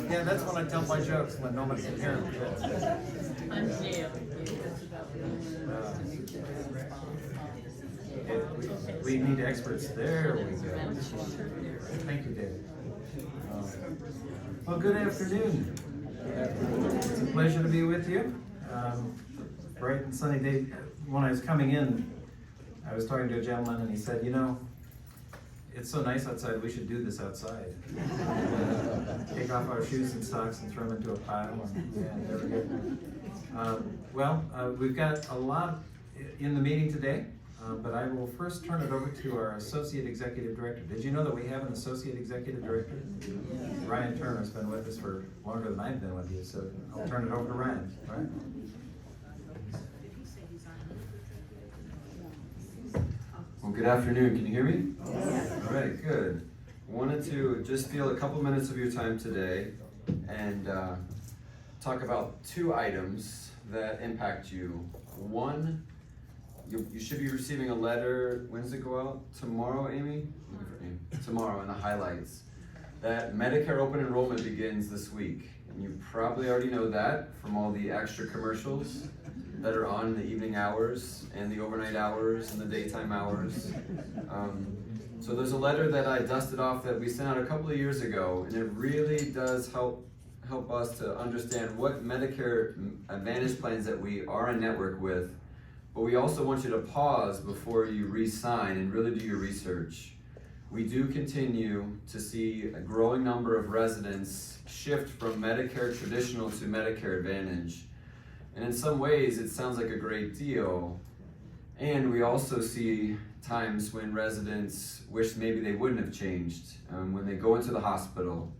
Yeah, that's when I tell my jokes, when nobody can hear them. We need experts. There we go. Thank you, David. Well, good afternoon. It's a pleasure to be with you. Bright and sunny day. When I was coming in, I was talking to a gentleman and he said, you know, it's so nice outside, we should do this outside. Take off our shoes and socks and throw them into a pile. And there we go. We've got a lot in the meeting today, but I will first turn it over to our Associate Executive Director. Did you know that we have an Associate Executive Director? Ryan Turner's been with us for longer than I've been with you, so I'll turn it over to Ryan. All right? Well, good afternoon. Can you hear me? Yes. All right, good. Wanted to just steal a couple minutes of your time today and talk about two items that impact you. One, you should be receiving a letter. When does it go out? Tomorrow, Amy? Tomorrow in the highlights. That Medicare open enrollment begins this week. And you probably already know that from all the extra commercials that are on in the evening hours and the overnight hours and the daytime hours. So there's a letter that I dusted off that we sent out a couple of years ago, and it really does help us to understand what Medicare Advantage plans that we are in network with, but we also want you to pause before you re-sign and really do your research. We do continue to see a growing number of residents shift from Medicare traditional to Medicare Advantage. And in some ways, it sounds like a great deal. And we also see times when residents wish maybe they wouldn't have changed. When they go into the hospital,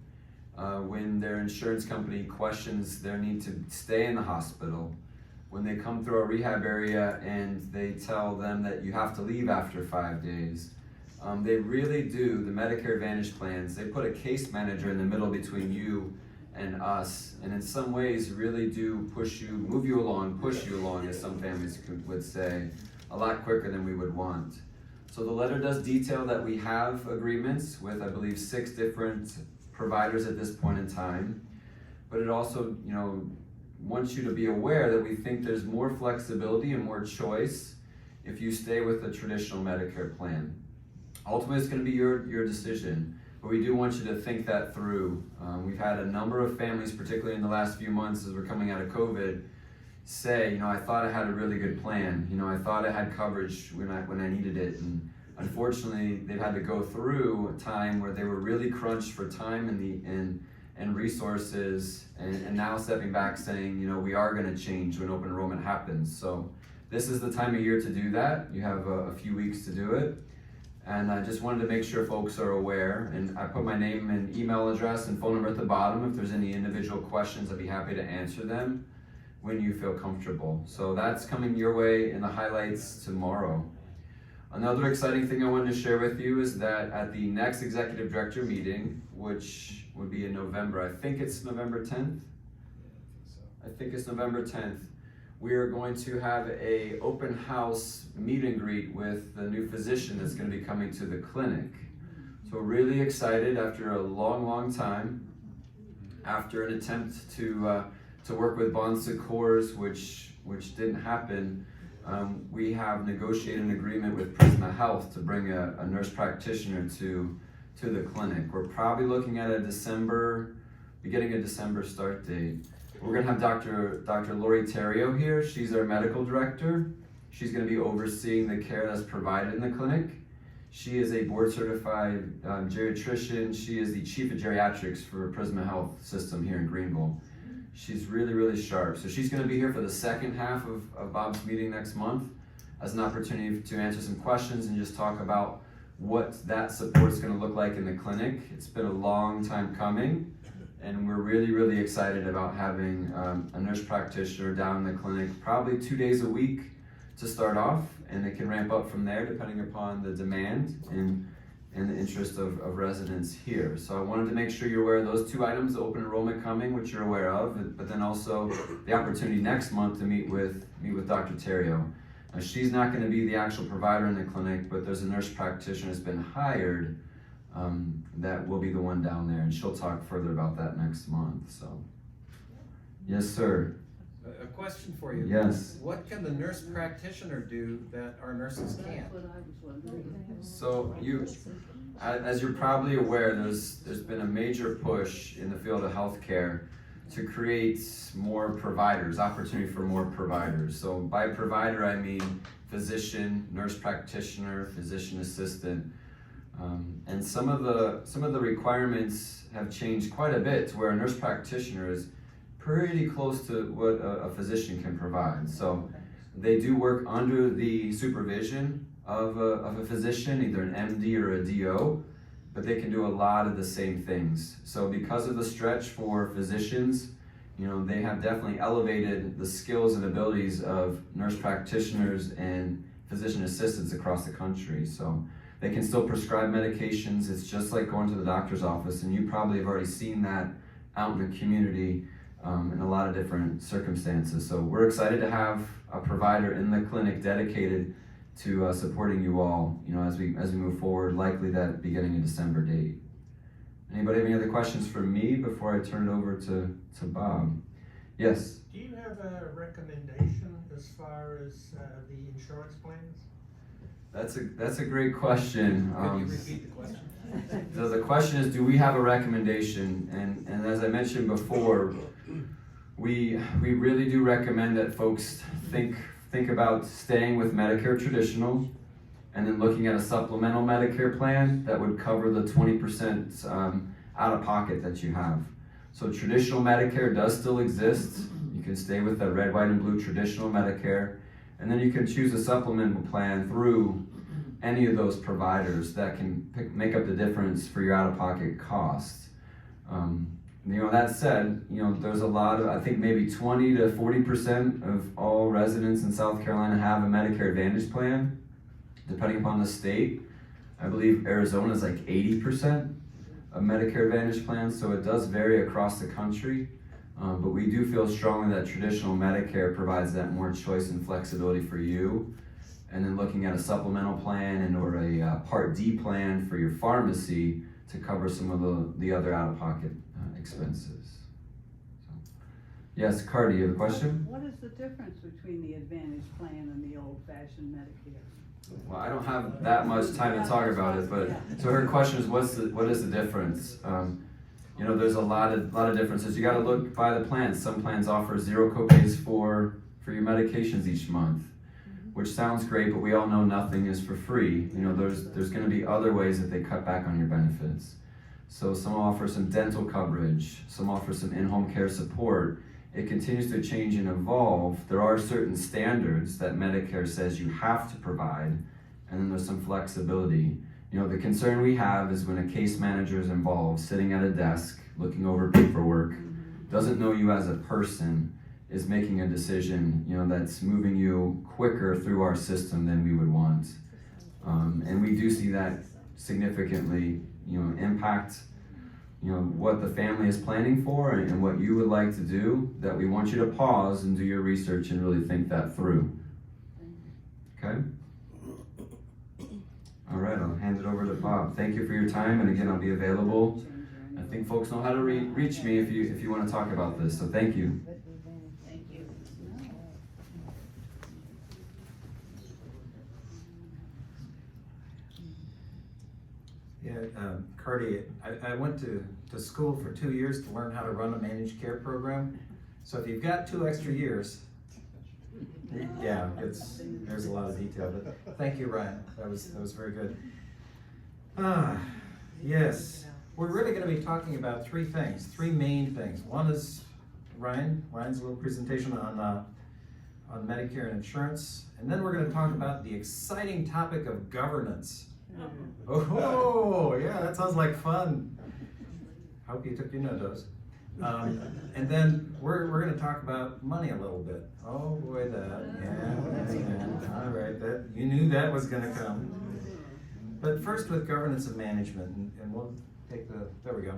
when their insurance company questions their need to stay in the hospital, when they come through a rehab area and they tell them that you have to leave after 5 days. They really do, the Medicare Advantage plans, they put a case manager in the middle between you and us, and in some ways really do push you, move you along, push you along, as some families would say, a lot quicker than we would want. So the letter does detail that we have agreements with, I believe, 6 different providers at this point in time, but it also, wants you to be aware that we think there's more flexibility and more choice if you stay with the traditional Medicare plan. Ultimately, it's going to be your decision. But we do want you to think that through. We've had a number of families, particularly in the last few months as we're coming out of COVID, say, I thought I had a really good plan. I thought I had coverage when I needed it. And unfortunately, they've had to go through a time where they were really crunched for time and resources, and now stepping back saying, we are going to change when open enrollment happens. So this is the time of year to do that. You have a few weeks to do it. And I just wanted to make sure folks are aware, and I put my name and email address and phone number at the bottom. If there's any individual questions, I'd be happy to answer them when you feel comfortable. So that's coming your way in the highlights tomorrow. Another exciting thing I wanted to share with you is that at the next Executive Director meeting, which would be in November, I think it's November 10th? I think it's November 10th. We are going to have an open house meet and greet with the new physician that's going to be coming to the clinic. So really excited after a long time, after an attempt to work with Bon Secours, which didn't happen. We have negotiated an agreement with Prisma Health to bring a nurse practitioner to the clinic. We're probably looking at beginning of December start date. We're going to have Dr. Lori Terrio here. She's our medical director. She's going to be overseeing the care that's provided in the clinic. She is a board certified geriatrician. She is the chief of geriatrics for Prisma Health System here in Greenville. She's really sharp. So she's going to be here for the second half of Bob's meeting next month as an opportunity to answer some questions and just talk about what that support is going to look like in the clinic. It's been a long time coming. And we're really excited about having a nurse practitioner down in the clinic, probably 2 days a week to start off, and it can ramp up from there depending upon the demand and the interest of residents here. So I wanted to make sure you're aware of those 2 items, the open enrollment coming, which you're aware of, but then also the opportunity next month to meet with Dr. Terrio. Now, she's not going to be the actual provider in the clinic, but there's a nurse practitioner that's been hired that will be the one down there, and she'll talk further about that next month. So, yes, sir. A question for you. Yes. What can the nurse practitioner do that our nurses can't? So as you're probably aware, there's been a major push in the field of healthcare to create more providers, opportunity for more providers. So by provider, I mean physician, nurse practitioner, physician assistant. And some of the requirements have changed quite a bit to where a nurse practitioner is pretty close to what a physician can provide. So they do work under the supervision of a physician, either an MD or a DO, but they can do a lot of the same things. So because of the stretch for physicians, they have definitely elevated the skills and abilities of nurse practitioners and physician assistants across the country. So they can still prescribe medications. It's just like going to the doctor's office, and you probably have already seen that out in the community in a lot of different circumstances. So we're excited to have a provider in the clinic dedicated to supporting you all, as we move forward, likely that beginning of December date. Anybody have any other questions for me before I turn it over to Bob? Yes? Do you have a recommendation as far as the insurance plans? That's a great question. Could you repeat the question? So the question is, do we have a recommendation? And as I mentioned before, we really do recommend that folks think about staying with Medicare traditional and then looking at a supplemental Medicare plan that would cover the 20% out of pocket that you have. So traditional Medicare does still exist. You can stay with the red, white, and blue traditional Medicare, and then you can choose a supplemental plan through any of those providers that can make up the difference for your out-of-pocket costs. That said, there's a lot of, I think maybe 20 to 40% of all residents in South Carolina have a Medicare Advantage plan, depending upon the state. I believe Arizona is like 80% of Medicare Advantage plans, so it does vary across the country. But we do feel strongly that traditional Medicare provides that more choice and flexibility for you. And then looking at a supplemental plan and or a Part D plan for your pharmacy to cover some of the other out-of-pocket expenses. So, yes, Cardi, you have a question? What is the difference between the Advantage plan and the old-fashioned Medicare? Well, I don't have that much time to talk about it, but so her question is, what is the difference? There's a lot of differences. You got to look by the plans. Some plans offer 0 copays for your medications each month, which sounds great, but we all know nothing is for free. There's going to be other ways that they cut back on your benefits. So some offer some dental coverage, some offer some in-home care support. It continues to change and evolve. There are certain standards that Medicare says you have to provide, and then there's some flexibility. The concern we have is when a case manager is involved, sitting at a desk, looking over paperwork, doesn't know you as a person, is making a decision, that's moving you quicker through our system than we would want. And we do see that significantly, impact, what the family is planning for and what you would like to do, that we want you to pause and do your research and really think that through. Okay? All right, I'll hand it over to Bob. Thank you for your time, and again, I'll be available. I think folks know how to reach me if you want to talk about this, so thank you. Thank you. Yeah, Cardi, I went to school for 2 years to learn how to run a managed care program. So if you've got 2 extra years, yeah, there's a lot of detail. But thank you, Ryan. That was very good. Yes, we're really going to be talking about 3 things, 3 main things. One is Ryan's little presentation on Medicare and insurance, and then we're going to talk about the exciting topic of governance. Oh, yeah, that sounds like fun. Hope you took your notes. And then we're going to talk about money a little bit. Oh boy, yeah. All right, you knew that was going to come. But first with governance and management, and we'll take there we go.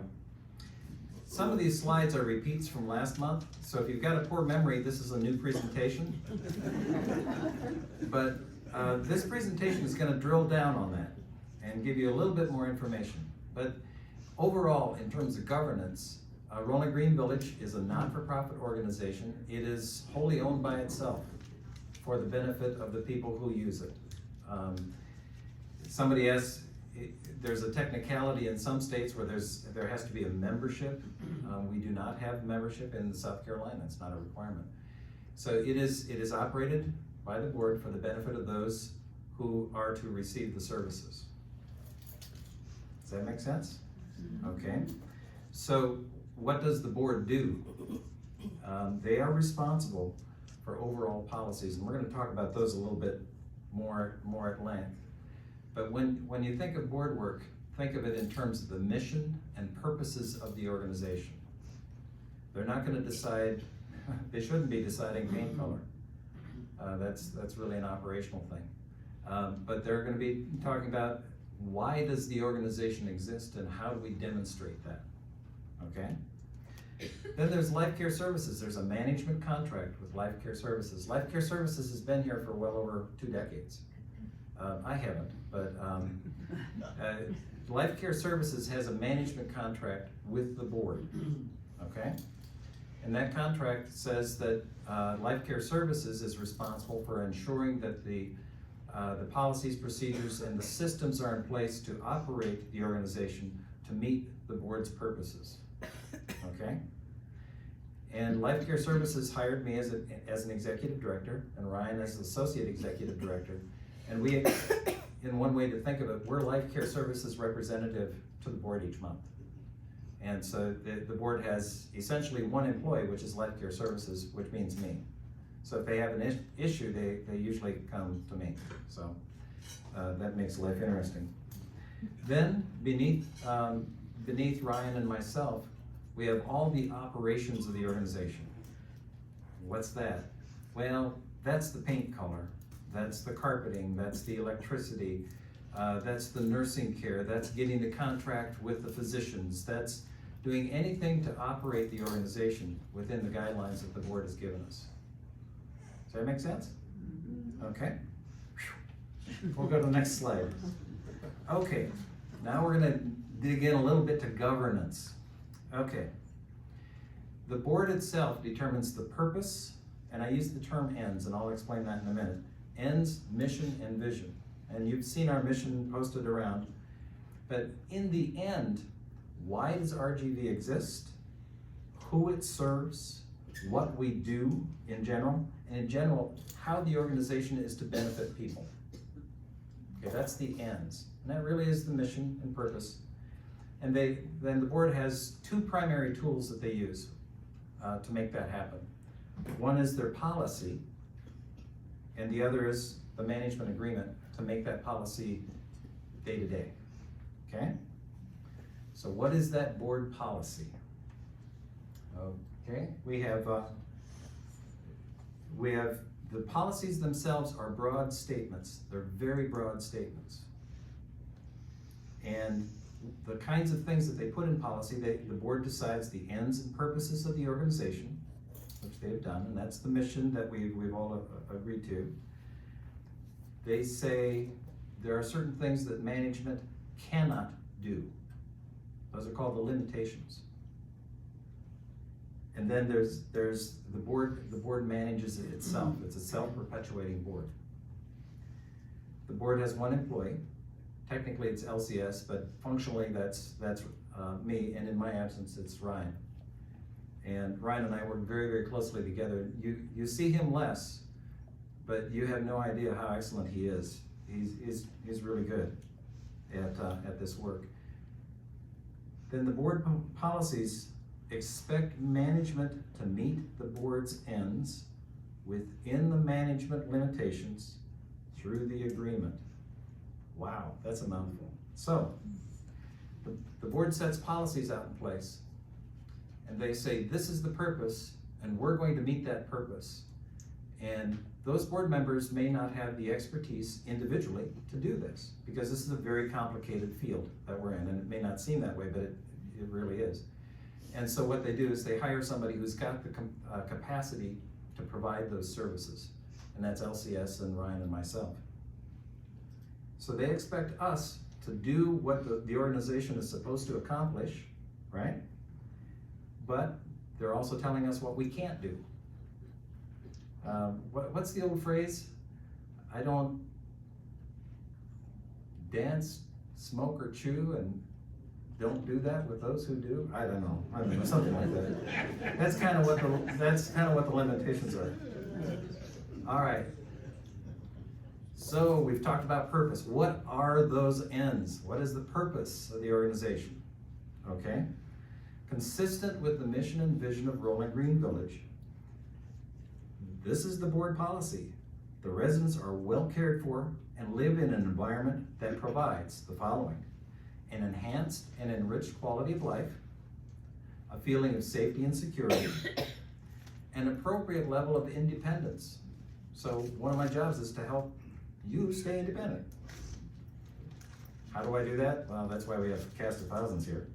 Some of these slides are repeats from last month, so if you've got a poor memory, this is a new presentation. But this presentation is going to drill down on that and give you a little bit more information. But overall, in terms of governance, Rolling Green Village is a not-for-profit organization. It is wholly owned by itself for the benefit of the people who use it. Somebody asked, there's a technicality in some states where there has to be a membership. We do not have membership in South Carolina. It's not a requirement. So it is operated by the board for the benefit of those who are to receive the services. Does that make sense? Okay. So what does the board do? They are responsible for overall policies, and we're going to talk about those a little bit more at length. But when you think of board work, think of it in terms of the mission and purposes of the organization. They're not going to decide, they shouldn't be deciding paint color. That's really an operational thing. But they're going to be talking about why does the organization exist and how do we demonstrate that, okay? Then there's Life Care Services. There's a management contract with Life Care Services. Life Care Services has been here for well over 2 decades. I haven't, but Life Care Services has a management contract with the board, okay? And that contract says that Life Care Services is responsible for ensuring that the policies, procedures, and the systems are in place to operate the organization to meet the board's purposes, okay? And Life Care Services hired me as an executive director, and Ryan as associate executive director. And we, in one way to think of it, we're Life Care Services representative to the board each month. And so the board has essentially one employee, which is Life Care Services, which means me. So if they have an issue, they usually come to me. So that makes life interesting. Then beneath Ryan and myself, we have all the operations of the organization. What's that? Well, that's the paint color. That's the carpeting, that's the electricity, that's the nursing care, that's getting the contract with the physicians, that's doing anything to operate the organization within the guidelines that the board has given us. Does that make sense? Okay. We'll go to the next slide. Okay, now we're gonna dig in a little bit to governance. Okay. The board itself determines the purpose, and I use the term ends, and I'll explain that in a minute. Ends, mission, and vision. And you've seen our mission posted around. But in the end, why does RGV exist? Who it serves, what we do in general, and in general, how the organization is to benefit people. Okay, that's the ends. And that really is the mission and purpose. And then the board has 2 primary tools that they use to make that happen. One is their policy, and the other is the management agreement to make that policy day to day, okay? So what is that board policy? Okay, we have the policies themselves are broad statements. They're very broad statements. And the kinds of things that they put in policy, the board decides the ends and purposes of the organization, which they have done, and that's the mission that we've all agreed to. They say there are certain things that management cannot do. Those are called the limitations. And then there's the board manages it itself. It's a self-perpetuating board. The board has 1 employee. Technically it's LCS, but functionally that's me, and in my absence it's Ryan. And Ryan and I work very, very closely together. You see him less, but you have no idea how excellent he is. He's really good at this work. Then the board policies expect management to meet the board's ends within the management limitations through the agreement. Wow, that's a mouthful. So, the board sets policies out in place, and they say, this is the purpose, and we're going to meet that purpose. And those board members may not have the expertise individually to do this, because this is a very complicated field that we're in, and it may not seem that way, but it really is. And so what they do is they hire somebody who's got the capacity to provide those services, and that's LCS and Ryan and myself. So they expect us to do what the organization is supposed to accomplish, right? But they're also telling us what we can't do. What's the old phrase? I don't dance, smoke, or chew, and don't do that with those who do. I don't know, something like that. That's kind of what the limitations are. All right. So we've talked about purpose. What are those ends? What is the purpose of the organization? Okay. Consistent with the mission and vision of Rolling Green Village, this is the board policy. The residents are well cared for and live in an environment that provides the following: an enhanced and enriched quality of life, a feeling of safety and security, an appropriate level of independence. So one of my jobs is to help you stay independent. How do I do that? Well, that's why we have a cast of thousands here.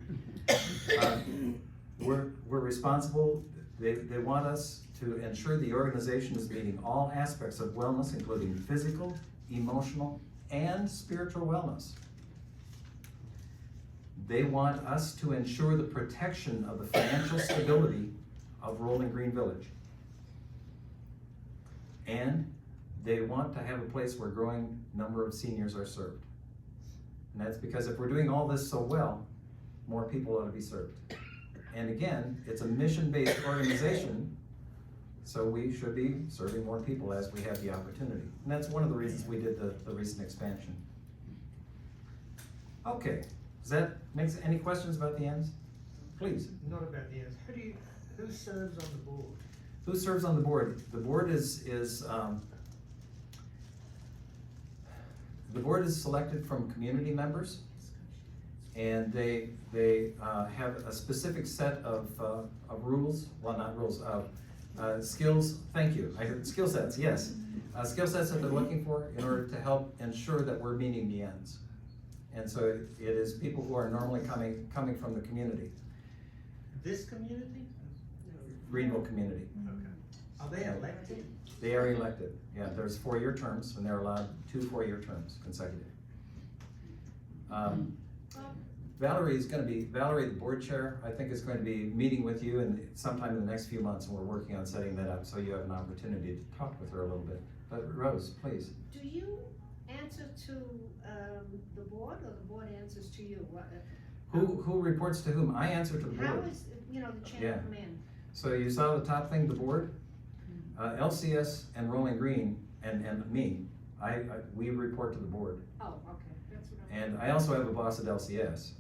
We're responsible. They want us to ensure the organization is meeting all aspects of wellness, including physical, emotional, and spiritual wellness. They want us to ensure the protection of the financial stability of Rolling Green Village. And they want to have a place where a growing number of seniors are served. And that's because if we're doing all this so well, more people ought to be served. And again, it's a mission-based organization, so we should be serving more people as we have the opportunity. And that's one of the reasons we did the recent expansion. Okay, does that make any questions about the ends? Please. Not about the ends. Who serves on the board? Who serves on the board? The board is selected from community members, and they have a specific set of rules. Well, not rules, of skills. Thank you. I heard skill sets. Yes, skill sets that they're looking for in order to help ensure that we're meeting the ends. And so it is people who are normally coming from the community. This community? Greenville community. Okay. Are they elected? They are elected. Yeah, there's 4-year terms, and they're allowed 2 4-year terms consecutive. Valerie, the board chair, I think is going to be meeting with you sometime in the next few months, and we're working on setting that up so you have an opportunity to talk with her a little bit. But Rose, please. Do you answer to the board, or the board answers to you? Who reports to whom? I answer to the board. How is, the chain of command? So you saw the top thing, the board? LCS and Rolling Green and me, we report to the board. Oh, okay, that's what I'm. And I also have a boss at LCS.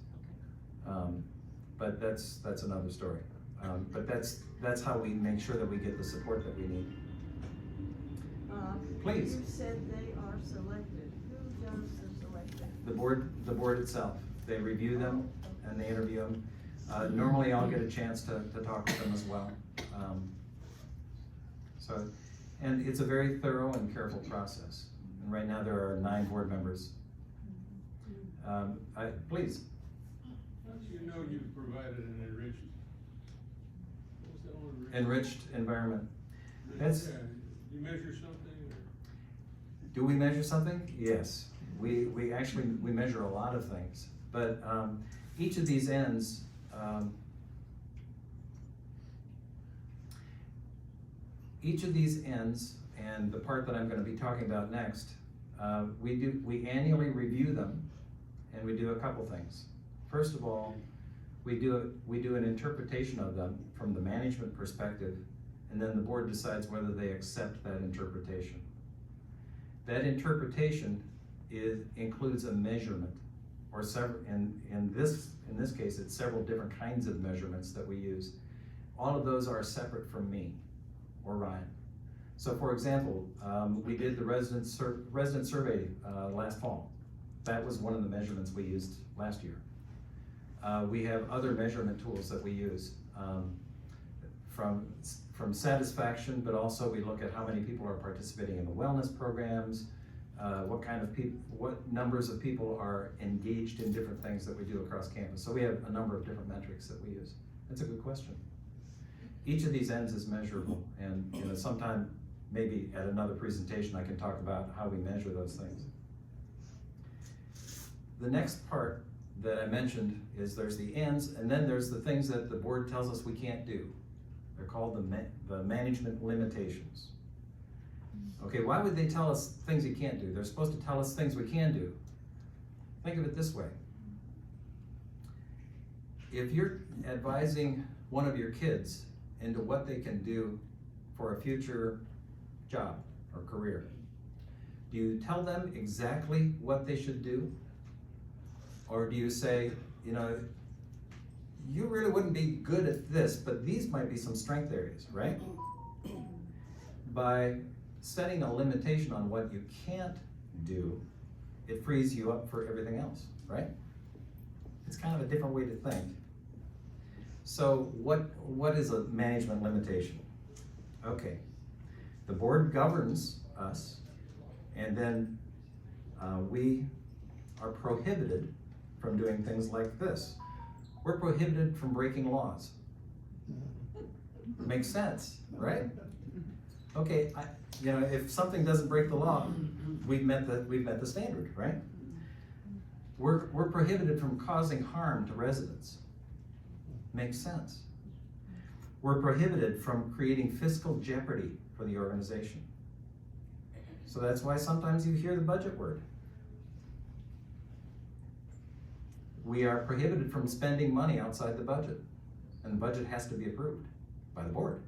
But that's another story. But that's how we make sure that we get the support that we need. Please. You said they are selected. Who does the selecting? The board itself. They review them and they interview them. Normally I'll get a chance to talk with them as well. And it's a very thorough and careful process. And right now there are 9 board members. Please. How do you know you've provided an enriched? What's that one? Enriched environment. That's. Yeah, you measure something? Or? Do we measure something? Yes. We measure a lot of things. But each of these ends, and the part that I'm going to be talking about next, we annually review them, and we do a couple things. First of all, we do an interpretation of them from the management perspective, and then the board decides whether they accept that interpretation. That interpretation includes a measurement, or several. In this case, it's several different kinds of measurements that we use. All of those are separate from me or Ryan. So, for example, we did the resident survey last fall. That was one of the measurements we used last year. We have other measurement tools that we use from satisfaction, but also we look at how many people are participating in the wellness programs, what numbers of people are engaged in different things that we do across campus. So we have a number of different metrics that we use. That's a good question. Each of these ends is measurable, and sometime maybe at another presentation I can talk about how we measure those things. the next part that I mentioned is there's the ends, and then there's the things that the board tells us we can't do. They're called the management limitations. Okay, why would they tell us things you can't do? They're supposed to tell us things we can do. Think of it this way. If you're advising one of your kids into what they can do for a future job or career, do you tell them exactly what they should do? Or do you say, you know, you really wouldn't be good at this, but these might be some strength areas, right? By setting a limitation on what you can't do, it frees you up for everything else, right? It's kind of a different way to think. So what is a management limitation? Okay, the board governs us, and then we are prohibited from doing things like this. We're prohibited from breaking laws. Makes sense, right? Okay, you know, if something doesn't break the law, we've met the standard, right? We're prohibited from causing harm to residents. Makes sense. We're prohibited from creating fiscal jeopardy for the organization. So that's why sometimes you hear the budget word. We are prohibited from spending money outside the budget, and the budget has to be approved by the board.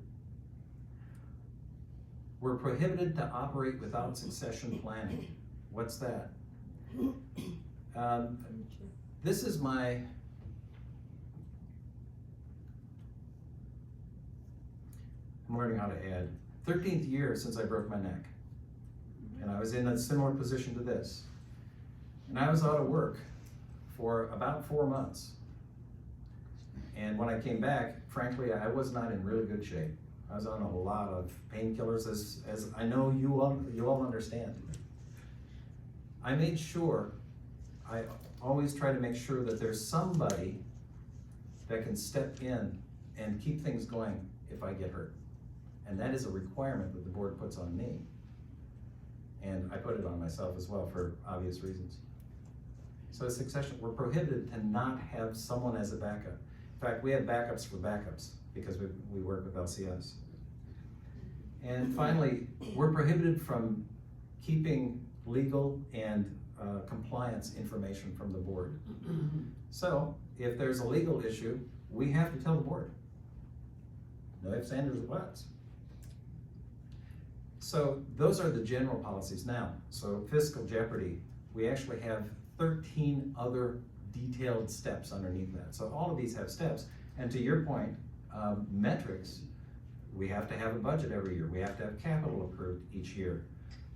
We're prohibited to operate without succession planning. What's that? This is my I'm learning how to add. 13th year since I broke my neck. And I was in a similar position to this. And I was out of work for about 4 months. And when I came back, frankly, I was not in really good shape. I was on a lot of painkillers, as I know you all understand. I made sure, I always try to make sure that there's somebody that can step in and keep things going if I get hurt. And that is a requirement that the board puts on me. And I put it on myself as well for obvious reasons. So succession, we're prohibited to not have someone as a backup. In fact, we have backups for backups because we work with LCS. And finally, we're prohibited from keeping legal and compliance information from the board. So if there's a legal issue, we have to tell the board. No ifs, ands, or buts. So those are the general policies now. So fiscal jeopardy, we actually have 13 other detailed steps underneath that. So all of these have steps. And to your point, metrics, we have to have a budget every year. We have to have capital approved each year.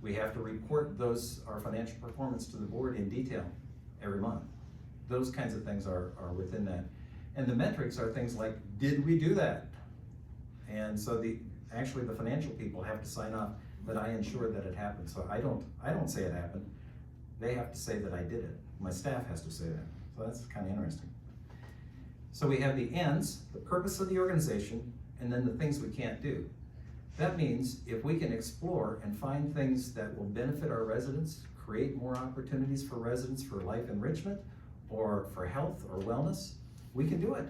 We have to report our financial performance to the board in detail every month. Those kinds of things are within that. And the metrics are things like, did we do that? And so actually the financial people have to sign off that I ensured that it happened. So I don't say it happened. They have to say that I did it. My staff has to say that. So that's kind of interesting. So we have the ends, the purpose of the organization, and then the things we can't do. That means if we can explore and find things that will benefit our residents, create more opportunities for residents for life enrichment or for health or wellness, we can do it.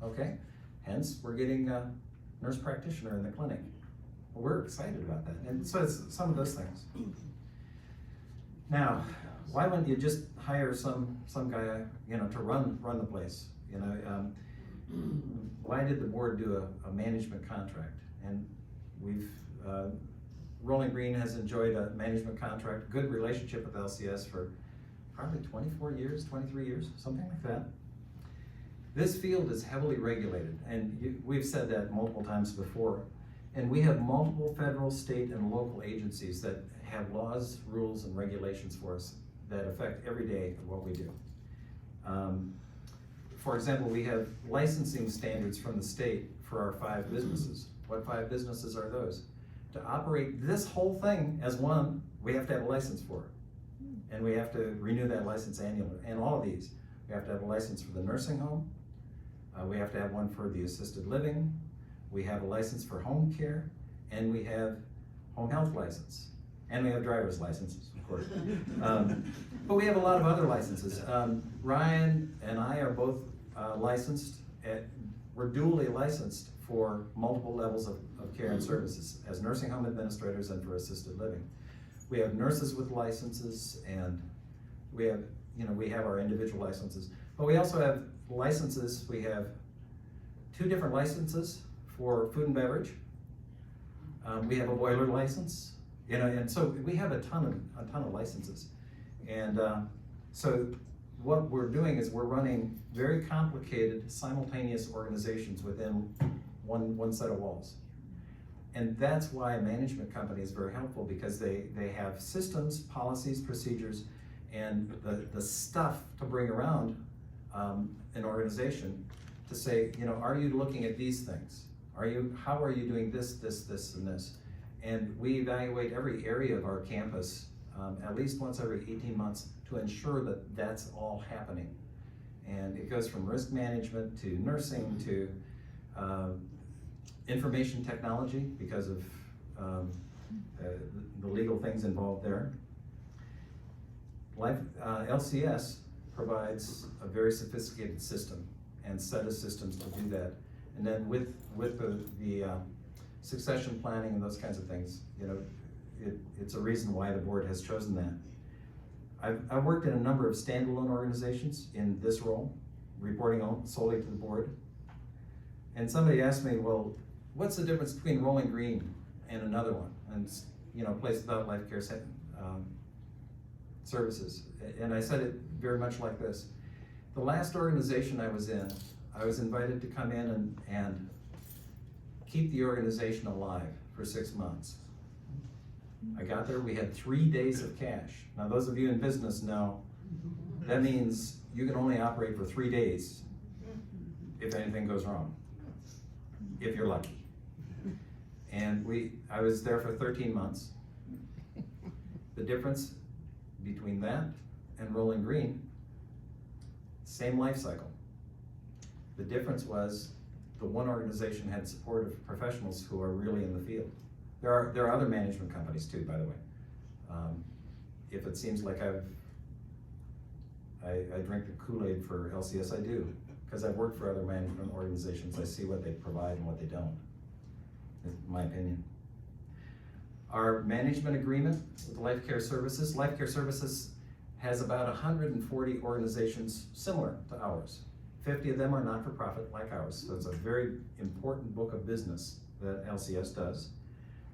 Okay? Hence, we're getting a nurse practitioner in the clinic. Well, we're excited about that. And so it's some of those things. Now, why wouldn't you just hire some guy, to run the place? Why did the board do a management contract? And Rolling Green has enjoyed a management contract, good relationship with LCS for probably 24 years, 23 years, something like that. This field is heavily regulated, and we've said that multiple times before. And we have multiple federal, state, and local agencies that have laws, rules, and regulations for us that affect every day of what we do. For example, we have licensing standards from the state for our 5 businesses. What 5 businesses are those? To operate this whole thing as one, we have to have a license for it. And we have to renew that license annually. And all of these, we have to have a license for the nursing home. We have to have one for the assisted living. We have a license for home care, and we have home health license. And we have driver's licenses, of course. But we have a lot of other licenses. Ryan and I are both licensed. We're duly licensed for multiple levels of care and services as nursing home administrators and for assisted living. We have nurses with licenses, and we have our individual licenses. But we also have licenses. We have 2 different licenses for food and beverage. We have a boiler license, and so we have a ton of licenses. And so what we're doing is we're running very complicated simultaneous organizations within one set of walls. And that's why a management company is very helpful, because they have systems, policies, procedures, and the stuff to bring around an organization to say, are you looking at these things? How are you doing this, and this? And we evaluate every area of our campus at least once every 18 months to ensure that that's all happening. And it goes from risk management to nursing to information technology, because of the legal things involved there. LCS provides a very sophisticated system and set of systems to do that. And then with the succession planning and those kinds of things, it's a reason why the board has chosen that. I've worked in a number of standalone organizations in this role, reporting solely to the board. And somebody asked me, well, what's the difference between Rolling Green and another one? And place without life care services. And I said it very much like this. The last organization I was in, I was invited to come in and keep the organization alive for 6 months. I got there, we had 3 days of cash. Now those of you in business know, that means you can only operate for 3 days if anything goes wrong, if you're lucky. And I was there for 13 months. The difference between that and Rolling Green, same life cycle. The difference was the one organization had supportive professionals who are really in the field. There are other management companies too, by the way. If it seems like I drink the Kool-Aid for LCS, I do, because I've worked for other management organizations. I see what they provide and what they don't, in my opinion. Our management agreement with Life Care Services has about 140 organizations similar to ours. 50 of them are not-for-profit like ours, so it's a very important book of business that LCS does.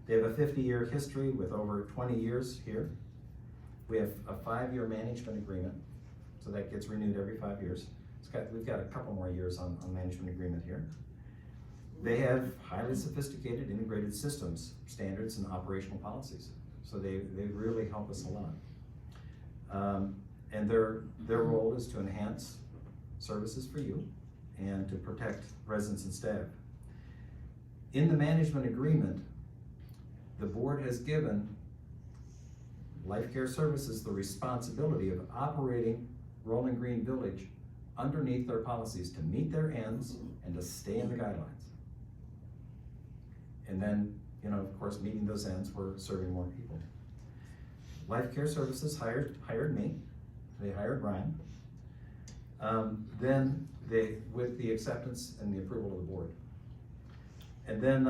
They have a 50-year history with over 20 years here. We have a 5-year management agreement, so that gets renewed every 5 years. We've got a couple more years on management agreement here. They have highly sophisticated integrated systems, standards, and operational policies. So they really help us a lot. And their role is to enhance services for you and to protect residents and staff. In the management agreement, the board has given Life Care Services the responsibility of operating Rolling Green Village underneath their policies to meet their ends and to stay in the guidelines. And then, of course, meeting those ends, we're serving more people. Life Care Services hired me. They hired Ryan. Then with the acceptance and the approval of the board. And then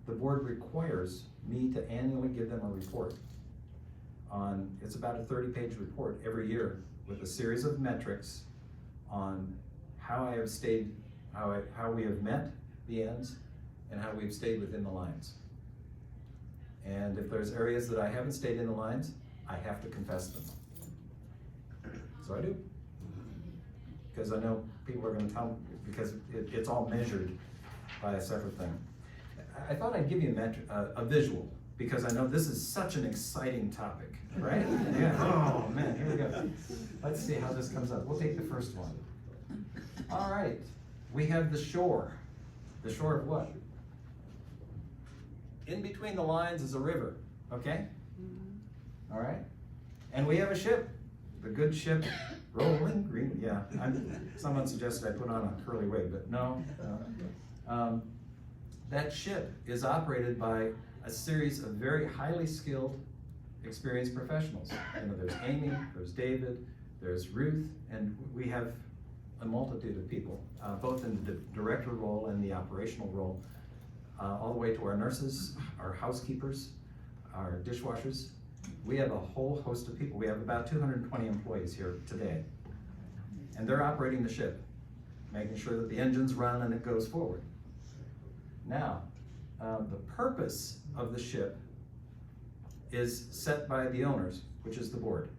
the board requires me to annually give them a report it's about a 30-page report every year with a series of metrics on how I have stayed, how we have met the ends and how we've stayed within the lines. And if there's areas that I haven't stayed in the lines, I have to confess them. So I do. Because I know people are going to tell me, because it's all measured by a separate thing. I thought I'd give you a visual, because I know this is such an exciting topic, right? Yeah. Oh man, here we go. Let's see how this comes up. We'll take the first one. All right, we have the shore. The shore of what? In between the lines is a river, okay? All right, and we have a ship, the good ship, Rolling Green. Yeah, someone suggested I put on a curly wig, but no. That ship is operated by a series of very highly skilled, experienced professionals. You know, there's Amy, there's David, there's Ruth, and we have a multitude of people, both in the director role and the operational role, all the way to our nurses, our housekeepers, our dishwashers. We have a whole host of people. We have about 220 employees here today. And they're operating the ship, making sure that the engines run and it goes forward. Now, the purpose of the ship is set by the owners, which is the board,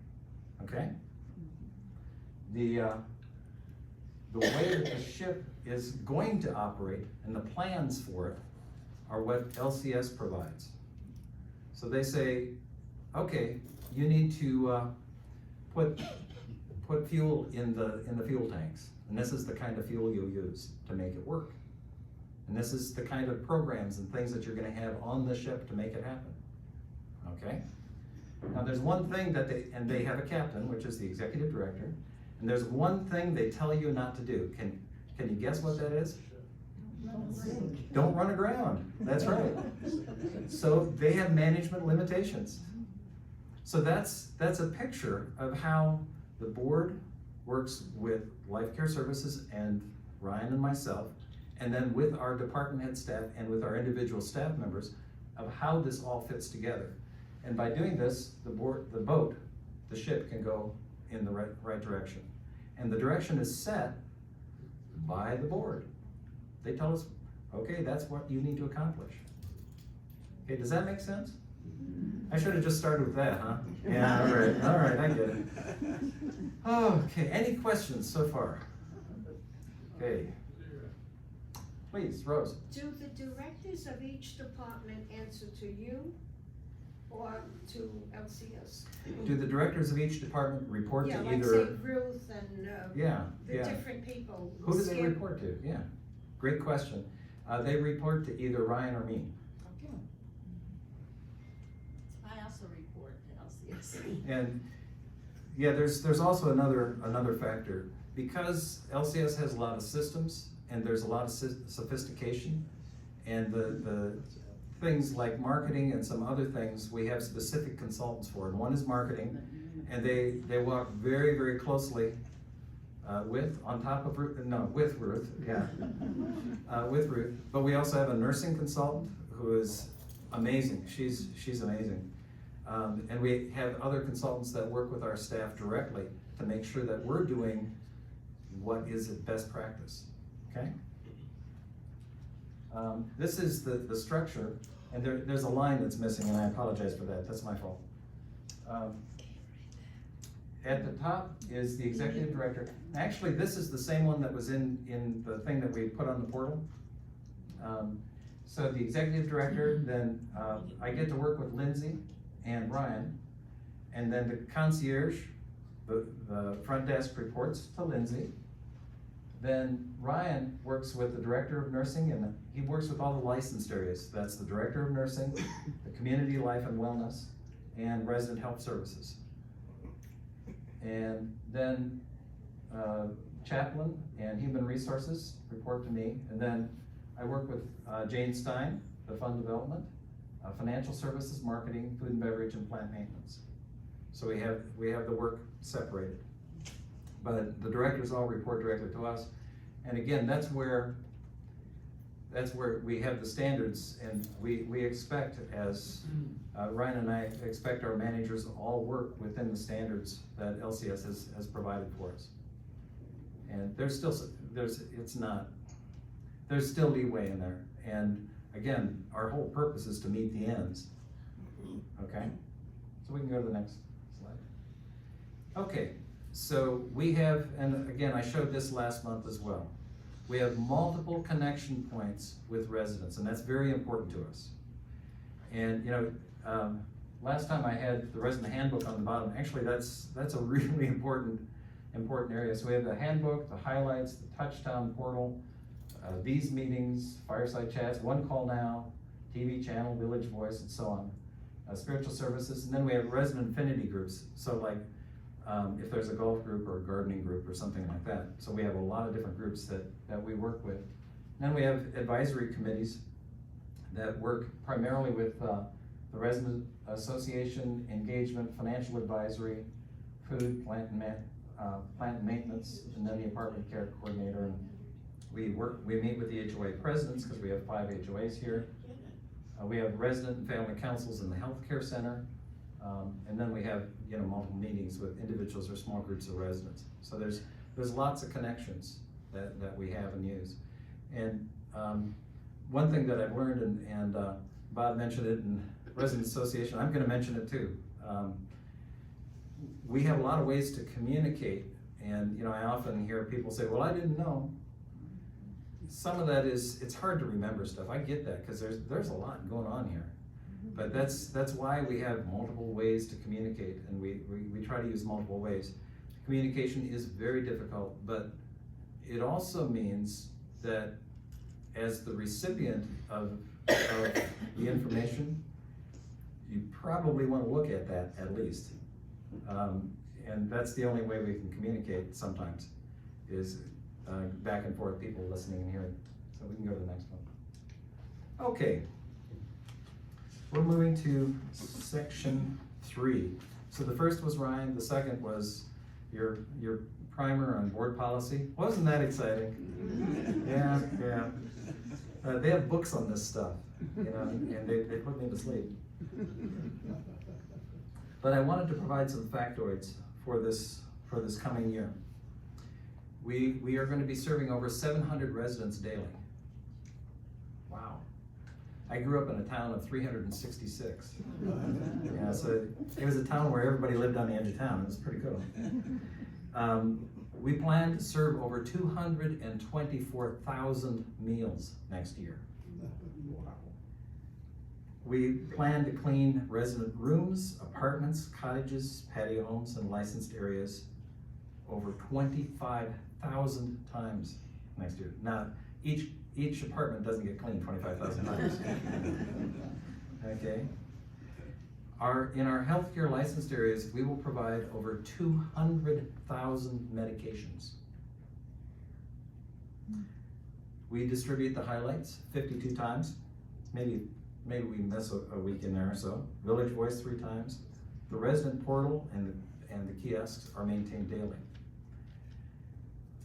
okay? The way that the ship is going to operate and the plans for it are what LCS provides. So they say, okay, you need to put fuel in the fuel tanks, and this is the kind of fuel you'll use to make it work. And this is the kind of programs and things that you're gonna have on the ship to make it happen, okay? Now there's one thing that they have a captain, which is the executive director, and there's one thing they tell you not to do. Can you guess what that is? Don't run aground, that's right. So they have management limitations. So that's a picture of how the board works with Life Care Services and Ryan and myself, and then with our department head staff and with our individual staff members of how this all fits together. And by doing this, the ship can go in the right direction. And the direction is set by the board. They tell us, okay, that's what you need to accomplish. Okay, does that make sense? I should have just started with that, huh? Yeah, all right, I get it. Okay, any questions so far? Okay. Please, Rose. Do the directors of each department answer to you or to LCS? Do the directors of each department report Yeah, to like say either? Ruth and the Yeah. different people. Who do they Skip. report to? Yeah, great question. They report to either Ryan or me. Okay. I also report to LCS. And yeah, there's also another factor. Because LCS has a lot of systems and there's a lot of sophistication, and the things like marketing and some other things, we have specific consultants for. And one is marketing, and they work very, very closely with Ruth, yeah. With Ruth. But we also have a nursing consultant who is amazing. She's amazing. And we have other consultants that work with our staff directly to make sure that we're doing what is best practice, okay? This is the structure, and there's a line that's missing, and I apologize for that, that's my fault. At the top is the executive director. Actually, this is the same one that was in the thing that we put on the portal. So the executive director, then I get to work with Lindsay and Ryan, and then the concierge, the front desk reports to Lindsay. Then Ryan works with the director of nursing, and he works with all the licensed areas. That's the director of nursing, the community life and wellness, and resident health services. And then chaplain and human resources report to me. And then I work with Jane Stein, the fund development, financial services, marketing, food and beverage, and plant maintenance. So we have the work separated. But the directors all report directly to us. And again, that's where we have the standards, and we expect, as Ryan and I expect, our managers all work within the standards that LCS has provided for us. And there's still leeway in there. And again, our whole purpose is to meet the ends. Okay? So we can go to the next slide. Okay. So we have, and again, I showed this last month as well. We have multiple connection points with residents, and that's very important to us. And you know, last time I had the resident handbook on the bottom. Actually, that's a really important area. So we have the handbook, the highlights, the touchdown portal, these meetings, fireside chats, One Call Now, TV channel, Village Voice, and so on. Spiritual services, and then we have resident affinity groups. So like, if there's a golf group or a gardening group or something like that. So we have a lot of different groups that we work with. Then we have advisory committees, that work primarily with the resident association, engagement, financial advisory, food, plant and maintenance, and then the apartment care coordinator. And we meet with the HOA presidents, because we have 5 HOAs here. We have resident and family councils in the healthcare center. And then we have, multiple meetings with individuals or small groups of residents. So there's lots of connections that we have and use. And one thing that I've learned, and Bob mentioned it in Resident Association, I'm gonna mention it too. We have a lot of ways to communicate, and I often hear people say, well, I didn't know. Some of that is, it's hard to remember stuff. I get that, because there's a lot going on here. But that's why we have multiple ways to communicate, and we try to use multiple ways. Communication is very difficult, but it also means that as the recipient of the information, you probably want to look at that at least. And that's the only way we can communicate sometimes, is back and forth, people listening and hearing. So we can go to the next one. Okay. We're moving to section 3. So the first was Ryan, the second was your primer on board policy. Wasn't that exciting? Yeah. They have books on this stuff, and they put me to sleep. But I wanted to provide some factoids for this coming year. We are going to be serving over 700 residents daily. Wow. I grew up in a town of 366. Yeah, so it was a town where everybody lived on the edge of town. It was pretty cool. We plan to serve over 224,000 meals next year. We plan to clean resident rooms, apartments, cottages, patio homes, and licensed areas over 25,000 times next year. Now, each apartment doesn't get cleaned 25,000 times. Okay. In our healthcare licensed areas, we will provide over 200,000 medications. We distribute the highlights 52 times. Maybe we miss a week in there or so. Village Voice 3 times. The resident portal and the kiosks are maintained daily.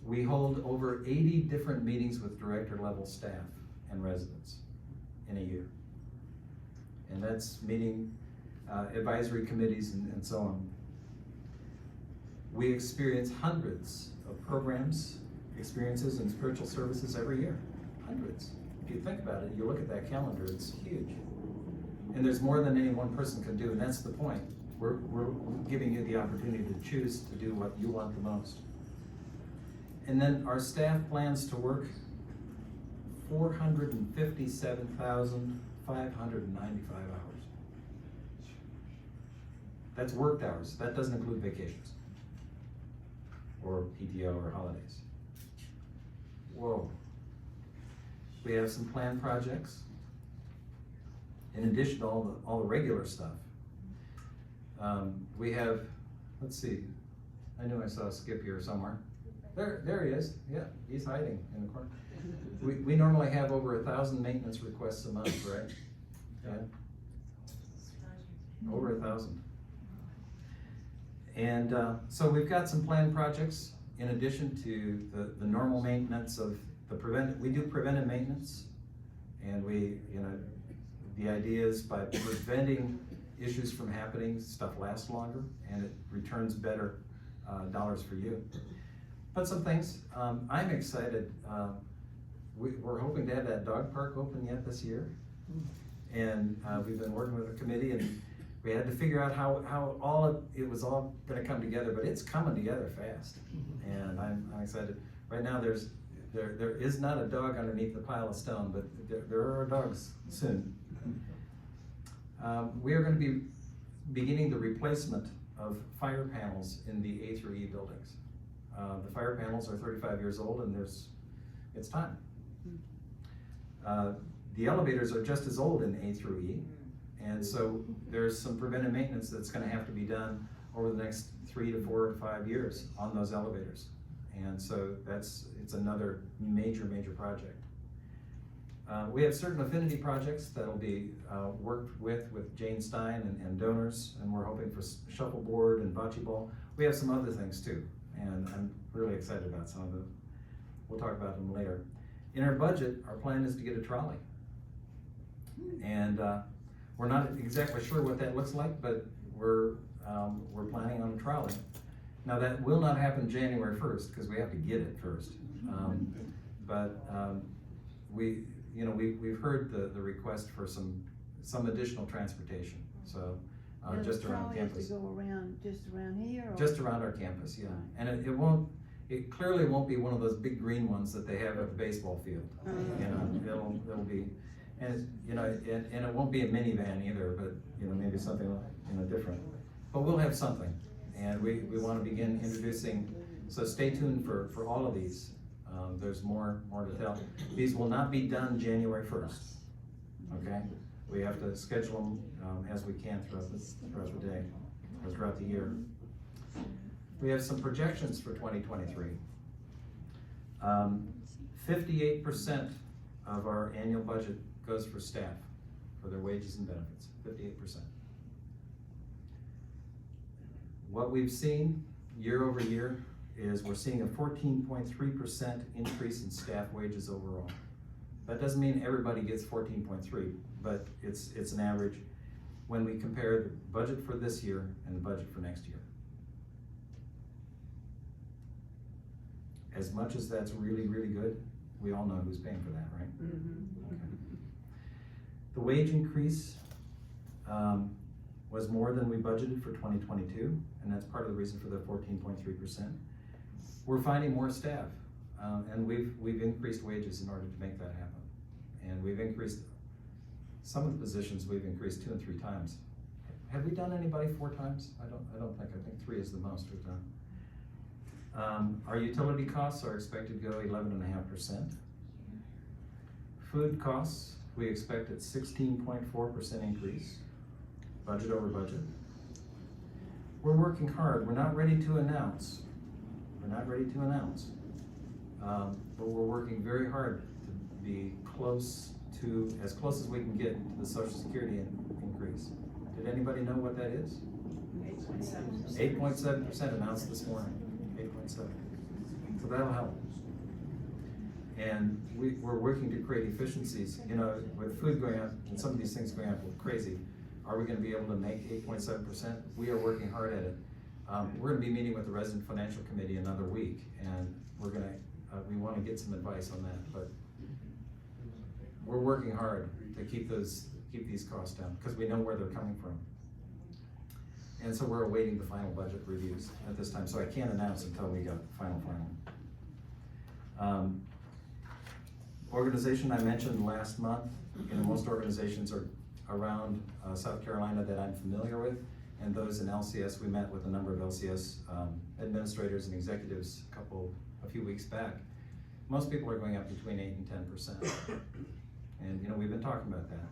We hold over 80 different meetings with director level staff and residents in a year. And that's meeting advisory committees and so on. We experience hundreds of programs, experiences, and spiritual services every year. Hundreds. If you think about it, you look at that calendar, it's huge. And there's more than any one person can do, and that's the point. We're giving you the opportunity to choose to do what you want the most. And then our staff plans to work 457,595 hours. That's worked hours. That doesn't include vacations or PTO or holidays. Whoa. We have some planned projects in addition to all the regular stuff. We have, let's see, I knew I saw Skip here somewhere. There he is. Yeah, he's hiding in the corner. We normally have over 1,000 maintenance requests a month, right? Yeah. Over 1,000. And so we've got some planned projects in addition to the normal maintenance of we do preventive maintenance, and the idea is by preventing issues from happening, stuff lasts longer and it returns better dollars for you. But some things, I'm excited. We're hoping to have that dog park open yet this year. And we've been working with a committee, and we had to figure out how it was all gonna come together, but it's coming together fast. And I'm excited. Right now there is not a dog underneath the pile of stone, but there are dogs soon. We are gonna be beginning the replacement of fire panels in the A through E buildings. The fire panels are 35 years old, and it's time. The elevators are just as old in A through E, and so there's some preventive maintenance that's gonna have to be done over the next 3 to 4 to 5 years on those elevators. And so it's another major project. We have certain affinity projects that'll be worked with Jane Stein and donors, and we're hoping for shuffleboard and bocce ball. We have some other things too, and I'm really excited about some of them. We'll talk about them later. In our budget, our plan is to get a trolley. And we're not exactly sure what that looks like, but we're planning on a trolley. Now that will not happen January 1st, because we have to get it first. We've heard the request for some additional transportation, so just around campus. To go around, just around here, or? Just around our campus, yeah. And it clearly won't be one of those big green ones that they have at the baseball field. It'll be, and it won't be a minivan either, but maybe something different. But we'll have something, and we want to begin introducing. So stay tuned for all of these. There's more to tell. These will not be done January 1st. Okay, we have to schedule them as we can throughout the day or throughout the year. We have some projections for 2023. 58% of our annual budget goes for staff, for their wages and benefits, 58%. What we've seen year over year is we're seeing a 14.3% increase in staff wages overall. That doesn't mean everybody gets 14.3, but it's an average when we compare the budget for this year and the budget for next year. As much as that's really, really good, we all know who's paying for that, right? Mm-hmm. Okay. The wage increase was more than we budgeted for 2022, and that's part of the reason for the 14.3%. We're finding more staff, and we've increased wages in order to make that happen. And we've increased, some of the positions we've increased 2 and 3 times. Have we done anybody 4 times? I think 3 is the most we've done. Our utility costs are expected to go 11.5%. Food costs, we expect at 16.4% increase, budget over budget. We're working hard. We're not ready to announce. But we're working very hard to be as close as we can get to the Social Security increase. Did anybody know what that is? 8.7% announced this morning. 8.7. So that'll help. And we're working to create efficiencies. With food going up and some of these things going up crazy, are we going to be able to make 8.7%? We are working hard at it. We're going to be meeting with the Resident Financial Committee another week, and we want to get some advice on that. But we're working hard to keep these costs down because we know where they're coming from. And so we're awaiting the final budget reviews at this time, so I can't announce until we got final. Organization I mentioned last month, most organizations are around South Carolina that I'm familiar with, and those in LCS. We met with a number of LCS administrators and executives a few weeks back. Most people are going up between 8 and 10%. And we've been talking about that.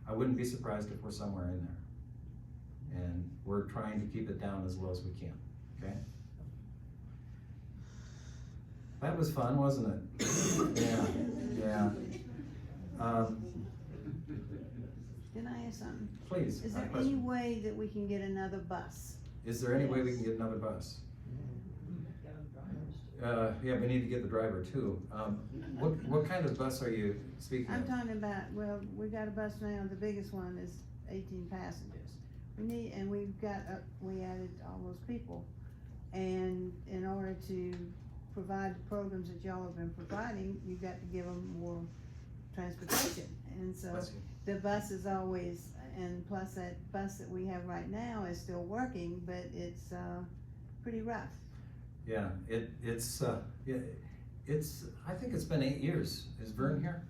I wouldn't be surprised if we're somewhere in there. And we're trying to keep it down as low as we can, okay? That was fun, wasn't it? Yeah. Can I ask something? Please. Is there any way that we can get another bus? Is there any way we can get another bus? Yeah, we need to get the driver too. What kind of bus are you speaking I'm of? talking about, well, we got a bus now, the biggest one is 18 passengers. We added all those people. And in order to provide the programs that y'all have been providing, you've got to give them more transportation. And so Bless you. the bus is always, and plus that bus that we have right now is still working, but it's pretty rough. Yeah, it's I think it's been 8 years. Is Vern here?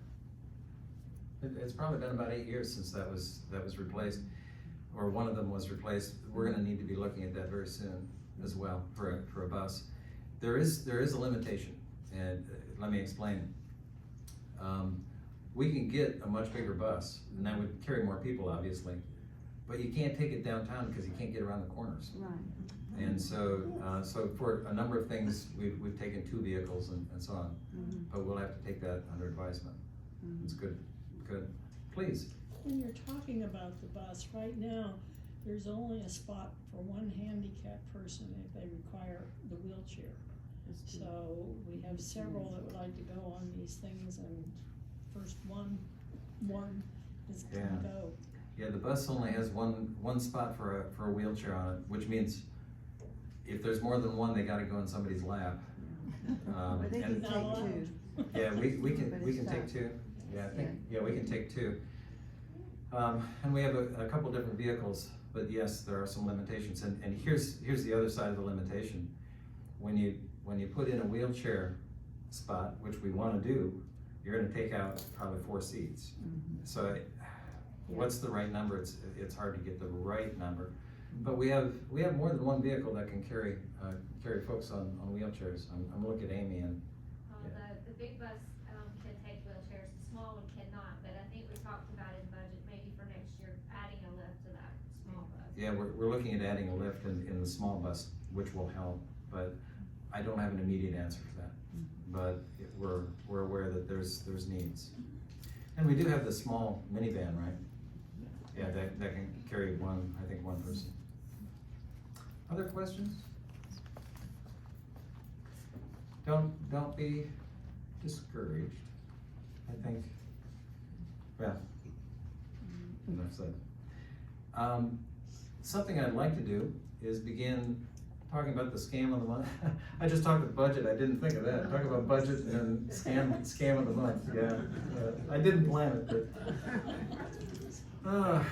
It's probably been about 8 years since that was replaced, or one of them was replaced. We're gonna need to be looking at that very soon as well for a bus. There is a limitation, and let me explain. We can get a much bigger bus, and that would carry more people, obviously, but you can't take it downtown because you can't get around the corners. Right. And so for a number of things, we've taken 2 vehicles and so on, Mm-hmm. but we'll have to take that under advisement. It's good, good. Please. When you're talking about the bus, right now, there's only a spot for one handicapped person if they require the wheelchair. So we have several that would like to go on these things, and first one is gonna Yeah. go. Yeah, the bus only has one spot for a wheelchair on it, which means if there's more than one, they gotta go in somebody's lap. But they can and- take two. Yeah, we But can it's take not. two. Yeah, I think, yeah, we can take two. And we have a couple different vehicles, but yes, there are some limitations. And here's the other side of the limitation. When you put in a wheelchair spot, which we wanna do, you're gonna take out probably 4 seats. So what's the right number? It's hard to get the right number. But we have more than one vehicle that can carry folks on wheelchairs. I'm looking at Amy and, The big bus, can take wheelchairs, the small one cannot, but I think we talked about in budget, maybe for next year, adding a lift to that small bus. yeah, we're looking at adding a lift in the small bus, which will help, but I don't have an immediate answer for that. But we're aware that there's needs. And we do have the small minivan, right? Yeah, that can carry one person. Other questions? Don't be discouraged. I think, yeah, enough said. Something I'd like to do is begin talking about the scam of the month. I just talked about budget, I didn't think of that. Talk about budget and then scam of the month, yeah. I didn't plan it, but.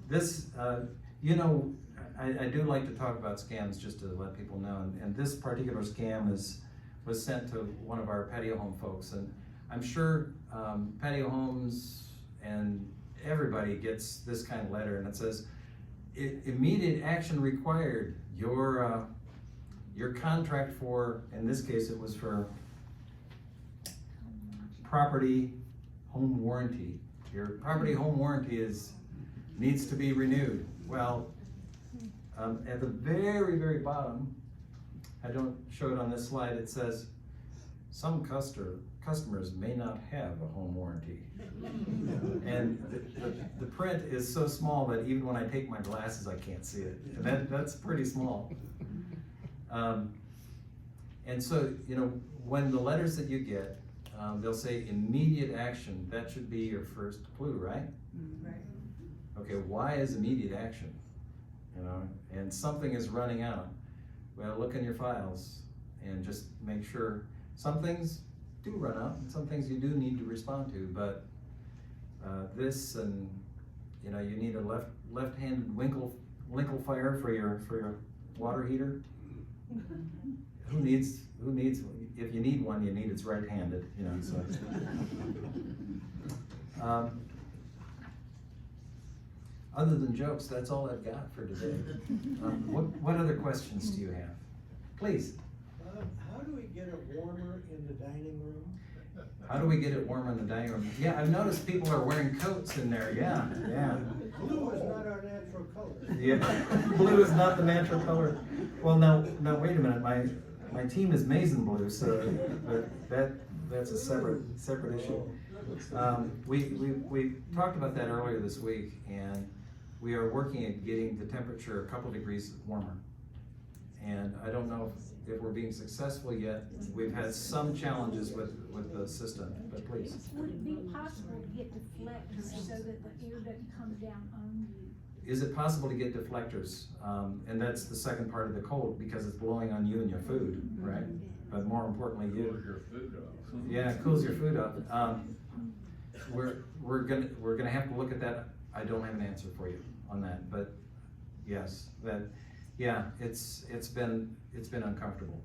This, I do like to talk about scams just to let people know, and this particular scam was sent to one of our patio home folks, and I'm sure patio homes and everybody gets this kind of letter, and it says, immediate action required. Your contract for, in this case, it was for property home warranty. Your property home warranty needs to be renewed. Well, at the very, very bottom, I don't show it on this slide, it says, some customers may not have a home warranty. And the print is so small that even when I take my glasses, I can't see it. And that's pretty small. And so, when the letters that you get, they'll say immediate action, that should be your first clue, right? Right. Okay, why is immediate action? And something is running out. Well, look in your files and just make sure. Some things do run out, and some things you do need to respond to, but this, and you need a left-handed Winkle fire for your water heater. Who needs? If you need one, you need it's right-handed. So. Other than jokes, that's all I've got for today. What other questions do you have? Please. How do we get it warmer in the dining room? How do we get it warm in the dining room? Yeah, I've noticed people are wearing coats in there. Yeah. Blue is not our natural color. Yeah, blue is not the natural color. Well, now wait a minute. My team is maize and blue, so but that's a separate issue. We talked about that earlier this week, and we are working at getting the temperature a couple degrees warmer. And I don't know if we're being successful yet. We've had some challenges with the system, but please. Would it be possible to get deflectors so that the air doesn't come down on you? Is it possible to get deflectors? And that's the second part of the cold, because it's blowing on you and your food, right? But more importantly, you. Cools your food off. Yeah, it cools your food off. We're gonna have to look at that. I don't have an answer for you on that, but yes, it's been uncomfortable,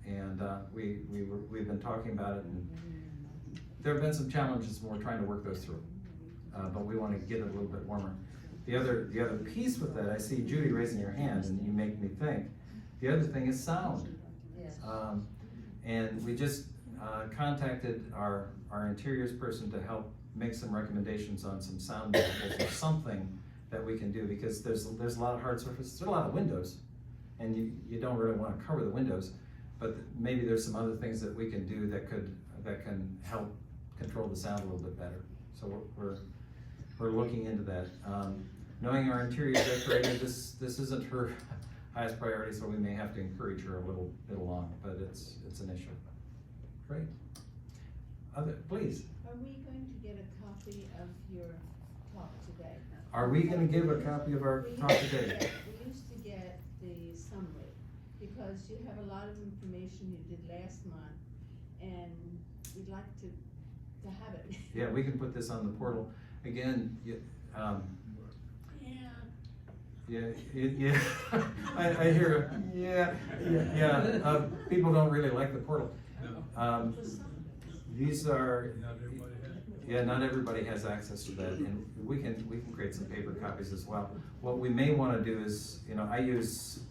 and we've been talking about it, and there have been some challenges, and we're trying to work those through. But we want to get it a little bit warmer. The other piece with that, I see Judy raising her hand, and you make me think. The other thing is sound. And we just contacted our interiors person to help make some recommendations on some sound levels or something that we can do, because there's a lot of hard surfaces, there's a lot of windows, and you don't really want to cover the windows, but maybe there's some other things that we can do that can help control the sound a little bit better. So we're looking into that. Knowing our interior decorator, this isn't her highest priority, so we may have to encourage her a little bit along, but it's an issue. Great. Please. Are we going to get a copy of your talk today? Are we gonna give a copy of our talk today? We used to get the summary, because you have a lot of information you did last month, and we'd like to have it. Yeah, we can put this on the portal. Again, yeah, I hear, people don't really like the portal. These are, not everybody has access to that, and we can create some paper copies as well. What we may wanna do is, I use,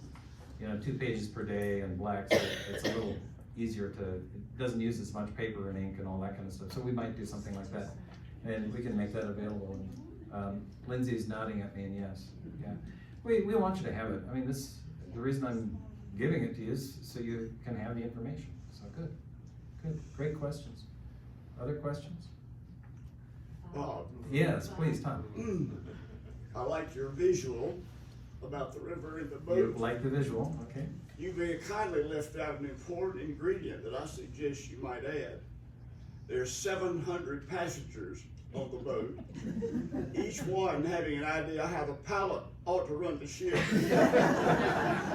2 pages per day and black, so it's a little easier it doesn't use as much paper and ink and all that kind of stuff, so we might do something like that, and we can make that available. Lindsay's nodding at me, and yes, yeah. We want you to have it. I mean, the reason I'm giving it to you is so you can have the information, so good, great questions. Other questions? Yes, please, Tom. I like your visual about the river and the boat. You like the visual, okay. You very kindly left out an important ingredient that I suggest you might add. There's 700 passengers on the boat, each one having an idea how the pilot ought to run the ship.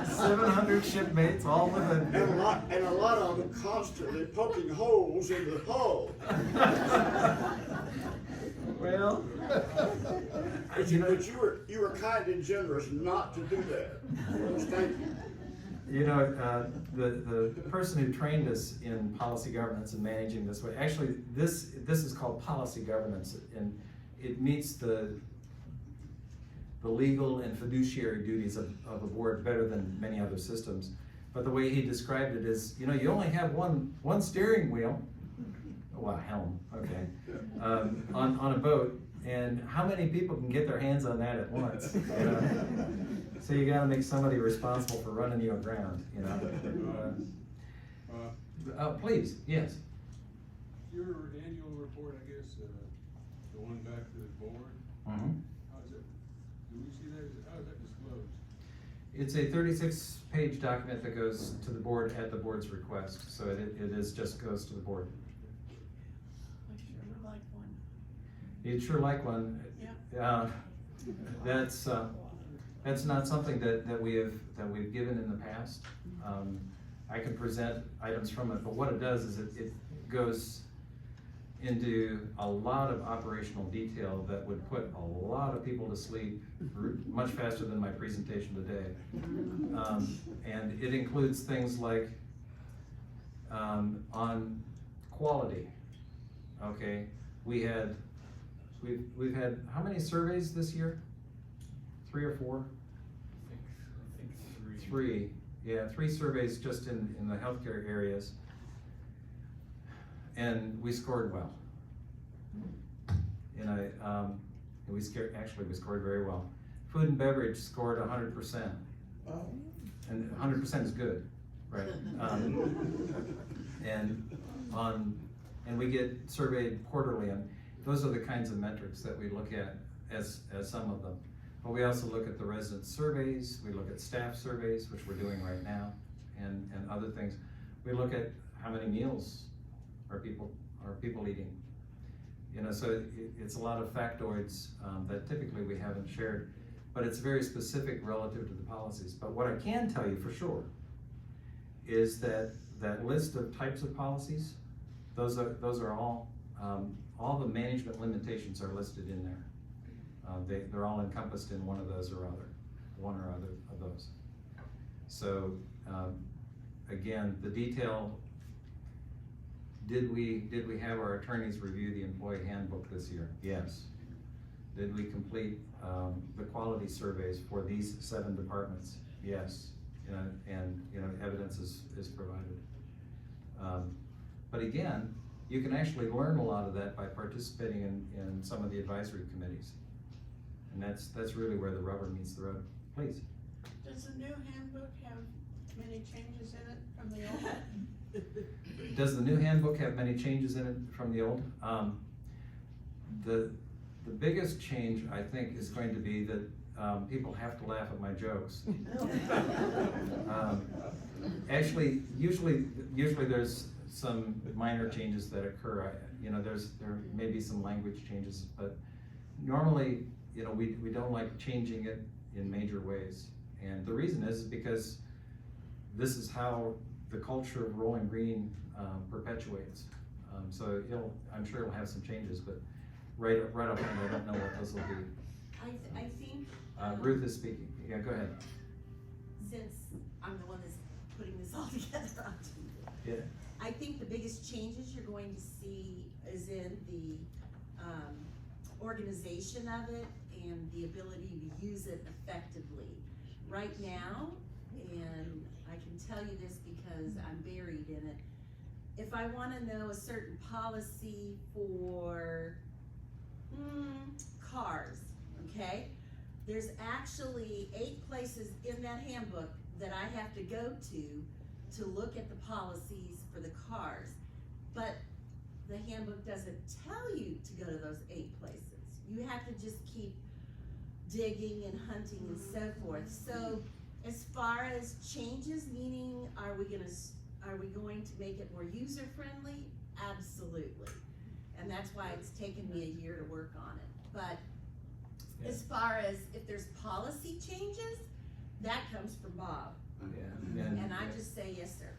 700 shipmates, all with a... And a lot of them constantly poking holes in the hull. Well, But you were kind and generous not to do that. Thank you. The person who trained us in policy governance and managing this way, actually, this is called policy governance, and it meets the legal and fiduciary duties of a board better than many other systems. But the way he described it is, you only have one steering wheel, helm, okay, on a boat, and how many people can get their hands on that at once? So you gotta make somebody responsible for running you aground, please, yes. Your annual report, I guess, the one back to the board, Mm-hmm. how is it, do we see that, how is that disclosed? It's a 36-page document that goes to the board at the board's request, so it just goes to the board. I sure would like one. You'd sure like one. Yeah. That's not something that we've given in the past. I can present items from it, but what it does is it goes into a lot of operational detail that would put a lot of people to sleep much faster than my presentation today. And it includes things like on quality. Okay, we've had how many surveys this year? 3 or 4? I think 3. 3, yeah, 3 surveys just in the healthcare areas. And we scored well. We scored very well. Food and beverage scored 100%. Oh. And 100% is good, right? And we get surveyed quarterly, and those are the kinds of metrics that we look at as some of them. But we also look at the resident surveys, we look at staff surveys, which we're doing right now, and other things. We look at how many meals are people eating. So it's a lot of factoids that typically we haven't shared, but it's very specific relative to the policies. But what I can tell you for sure is that list of types of policies, those are all the management limitations are listed in there. They're all encompassed in one or other of those. So again, the detail. Did we have our attorneys review the employee handbook this year? Yes. Did we complete the quality surveys for these 7 departments? Yes. And evidence is provided. But again, you can actually learn a lot of that by participating in some of the advisory committees. And that's really where the rubber meets the road. Please. Does the new handbook have many changes in it from the old? Does the new handbook have many changes in it from the old? The biggest change, I think, is going to be that people have to laugh at my jokes. Actually, usually there's some minor changes that occur. There may be some language changes, but normally, we don't like changing it in major ways. And the reason is because this is how the culture of Rolling Green perpetuates. So I'm sure it'll have some changes, but right offhand, I don't know what those will be. I think. Ruth is speaking. Yeah, go ahead. Since I'm the one that's putting this all together, Yeah. I think the biggest changes you're going to see is in the organization of it and the ability to use it effectively. Right now, and I can tell you this because I'm buried in it, if I want to know a certain policy for cars, okay? There's actually 8 places in that handbook that I have to go to look at the policies for the cars. But the handbook doesn't tell you to go to those 8 places. You have to just keep digging and hunting and so forth. So as far as changes, meaning are we going to make it more user-friendly? Absolutely. And that's why it's taken me a year to work on it. But as far as if there's policy changes, that comes from Bob. Yeah. And I just say, yes, sir.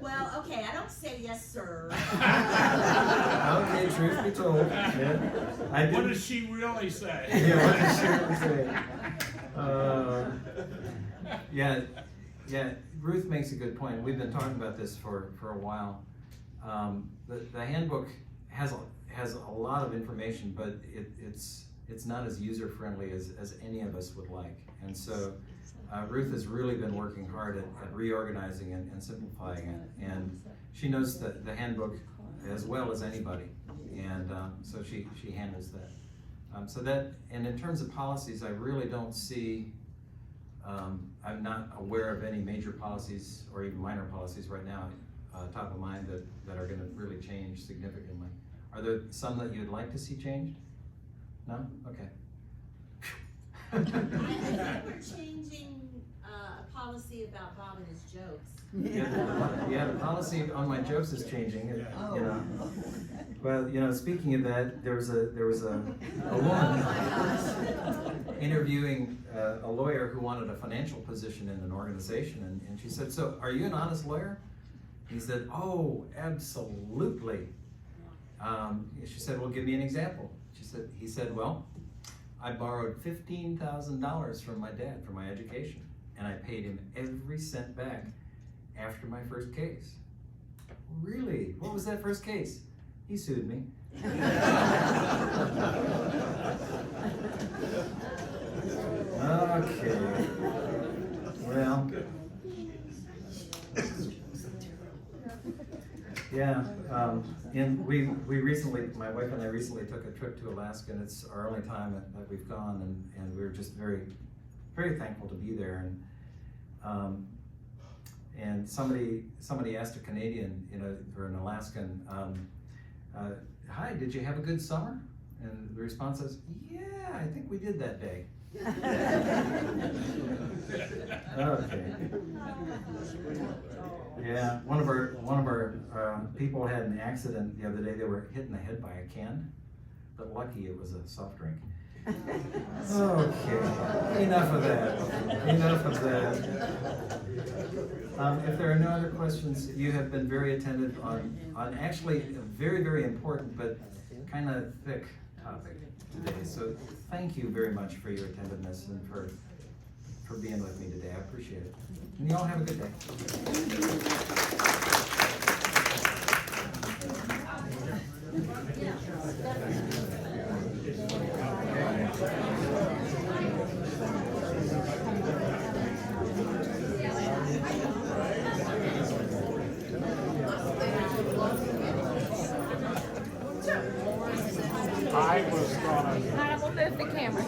Well, okay, I don't say yes, sir. Okay, truth be told, yeah. What does she really say? Yeah, what does she really say? Yeah, Ruth makes a good point. We've been talking about this for a while. The handbook has a lot of information, but it's not as user-friendly as any of us would like. And so Ruth has really been working hard at reorganizing and simplifying it. And she knows the handbook as well as anybody. And so she handles that. And in terms of policies, I really don't see, I'm not aware of any major policies or even minor policies right now, top of mind that are gonna really change significantly. Are there some that you'd like to see changed? No? Okay. I think we're changing a policy about Bob and his jokes. Yeah, the policy on my jokes is changing, Well, speaking of that, there was a woman interviewing a lawyer who wanted a financial position in an organization, and she said, "So, are you an honest lawyer?" He said, "Oh, absolutely." She said, "Well, give me an example." He said, "Well, I borrowed $15,000 from my dad for my education, and I paid him every cent back after my first case." "Really? What was that first case?" "He sued me." Okay. Well. Yeah, and we recently, my wife and I recently took a trip to Alaska, and it's our only time that we've gone, and we were just very, very thankful to be there. And somebody asked a Canadian, or an Alaskan, "Hi, did you have a good summer?" And the response is, "Yeah, I think we did that day." Okay. Yeah, one of our people had an accident the other day. They were hit in the head by a can, but lucky it was a soft drink. Okay, enough of that. If there are no other questions, you have been very attentive on actually a very, very important but kind of thick topic today. So thank you very much for your attentiveness and for being with me today. I appreciate it. And you all have a good I was gonna. We'll move the camera.